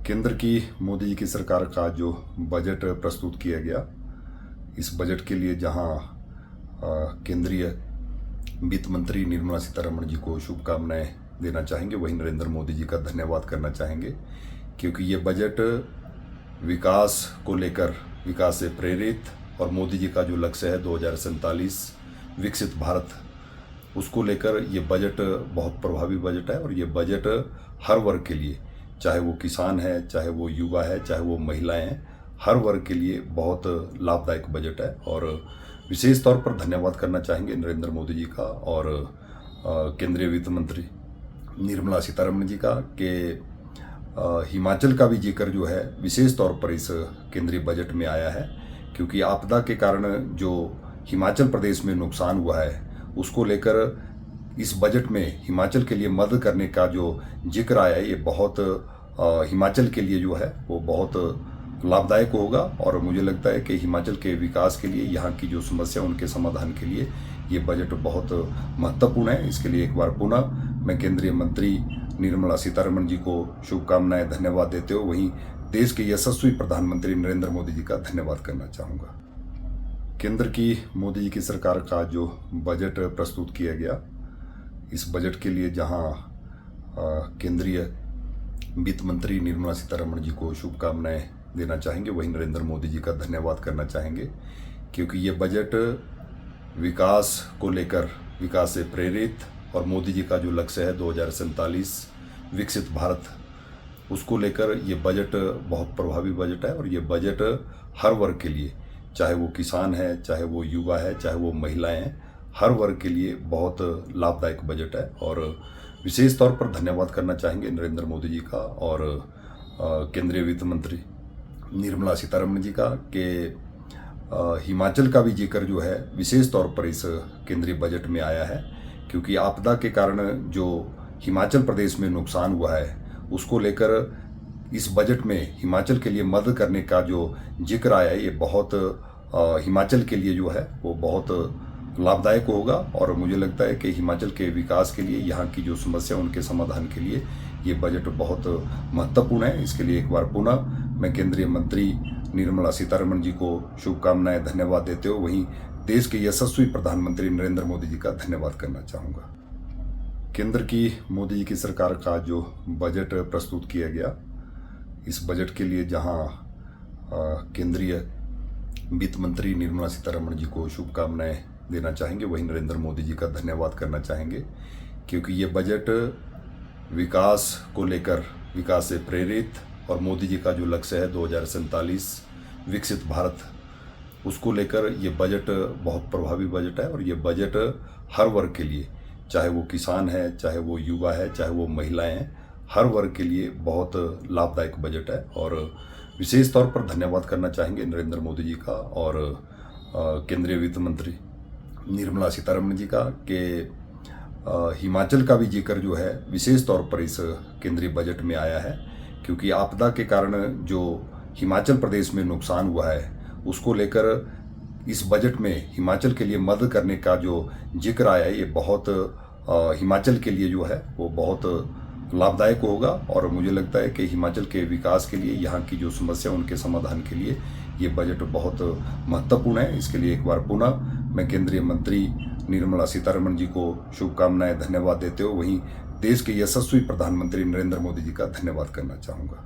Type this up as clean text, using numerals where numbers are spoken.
केंद्र की मोदी जी की सरकार का जो बजट प्रस्तुत किया गया, इस बजट के लिए जहां केंद्रीय वित्त मंत्री निर्मला सीतारमण जी को शुभकामनाएं देना चाहेंगे, वहीं नरेंद्र मोदी जी का धन्यवाद करना चाहेंगे, क्योंकि ये बजट विकास को लेकर, विकास से प्रेरित और मोदी जी का जो लक्ष्य है 2047 विकसित भारत, उसको लेकर ये बजट बहुत प्रभावी बजट है। और ये बजट हर वर्ग के लिए, चाहे वो किसान है, चाहे वो युवा है, चाहे वो महिलाएं हैं, हर वर्ग के लिए बहुत लाभदायक बजट है। और विशेष तौर पर धन्यवाद करना चाहेंगे नरेंद्र मोदी जी का और केंद्रीय वित्त मंत्री निर्मला सीतारमण जी का कि हिमाचल का भी जिक्र जो है विशेष तौर पर इस केंद्रीय बजट में आया है, क्योंकि आपदा के कारण जो हिमाचल प्रदेश में नुकसान हुआ है उसको लेकर इस बजट में हिमाचल के लिए मदद करने का जो जिक्र आया है, ये बहुत हिमाचल के लिए जो है वो बहुत लाभदायक होगा। और मुझे लगता है कि हिमाचल के विकास के लिए, यहाँ की जो समस्या उनके समाधान के लिए ये बजट बहुत महत्वपूर्ण है। इसके लिए एक बार पुनः मैं केंद्रीय मंत्री निर्मला सीतारमण जी को शुभकामनाएं, धन्यवाद देते हुए वहीं देश के यशस्वी प्रधानमंत्री नरेंद्र मोदी जी का धन्यवाद करना चाहूँगा। केंद्र की मोदी जी की सरकार का जो बजट प्रस्तुत किया गया, इस बजट के लिए जहां केंद्रीय वित्त मंत्री निर्मला सीतारमण जी को शुभकामनाएं देना चाहेंगे, वहीं नरेंद्र मोदी जी का धन्यवाद करना चाहेंगे, क्योंकि ये बजट विकास को लेकर, विकास से प्रेरित और मोदी जी का जो लक्ष्य है 2047 विकसित भारत, उसको लेकर ये बजट बहुत प्रभावी बजट है। और ये बजट हर वर्ग के लिए, चाहे वो किसान है, चाहे वो युवा है, चाहे वो महिलाएं हैं, हर वर्ग के लिए बहुत लाभदायक बजट है। और विशेष तौर पर धन्यवाद करना चाहेंगे नरेंद्र मोदी जी का और केंद्रीय वित्त मंत्री निर्मला सीतारमण जी का कि हिमाचल का भी जिक्र जो है विशेष तौर पर इस केंद्रीय बजट में आया है, क्योंकि आपदा के कारण जो हिमाचल प्रदेश में नुकसान हुआ है उसको लेकर इस बजट में हिमाचल के लिए मदद करने का जो जिक्र आया है, ये बहुत हिमाचल के लिए जो है वो बहुत लाभदायक होगा। और मुझे लगता है कि हिमाचल के विकास के लिए, यहाँ की जो समस्या उनके समाधान के लिए ये बजट बहुत महत्वपूर्ण है। इसके लिए एक बार पुनः मैं केंद्रीय मंत्री निर्मला सीतारमण जी को शुभकामनाएं, धन्यवाद देते हुए वहीं देश के यशस्वी प्रधानमंत्री नरेंद्र मोदी जी का धन्यवाद करना चाहूँगा। केंद्र की मोदी जी की सरकार का जो बजट प्रस्तुत किया गया, इस बजट के लिए जहां केंद्रीय वित्त मंत्री निर्मला सीतारमण जी को शुभकामनाएं देना चाहेंगे, वहीं नरेंद्र मोदी जी का धन्यवाद करना चाहेंगे, क्योंकि ये बजट विकास को लेकर, विकास से प्रेरित और मोदी जी का जो लक्ष्य है 2047 विकसित भारत, उसको लेकर ये बजट बहुत प्रभावी बजट है। और ये बजट हर वर्ग के लिए, चाहे वो किसान है, चाहे वो युवा है, चाहे वो महिलाएं हैं, हर वर्ग के लिए बहुत लाभदायक बजट है। और विशेष तौर पर धन्यवाद करना चाहेंगे नरेंद्र मोदी जी का और केंद्रीय वित्त मंत्री निर्मला सीतारमण जी का कि हिमाचल का भी जिक्र जो है विशेष तौर पर इस केंद्रीय बजट में आया है, क्योंकि आपदा के कारण जो हिमाचल प्रदेश में नुकसान हुआ है उसको लेकर इस बजट में हिमाचल के लिए मदद करने का जो जिक्र आया है, ये बहुत हिमाचल के लिए जो है वो बहुत लाभदायक होगा। और मुझे लगता है कि हिमाचल के विकास के लिए, यहाँ की जो समस्या उनके समाधान के लिए ये बजट बहुत महत्वपूर्ण है। इसके लिए एक बार पुनः मैं केंद्रीय मंत्री निर्मला सीतारमण जी को शुभकामनाएं, धन्यवाद देते हुए वहीं देश के यशस्वी प्रधानमंत्री नरेंद्र मोदी जी का धन्यवाद करना चाहूँगा।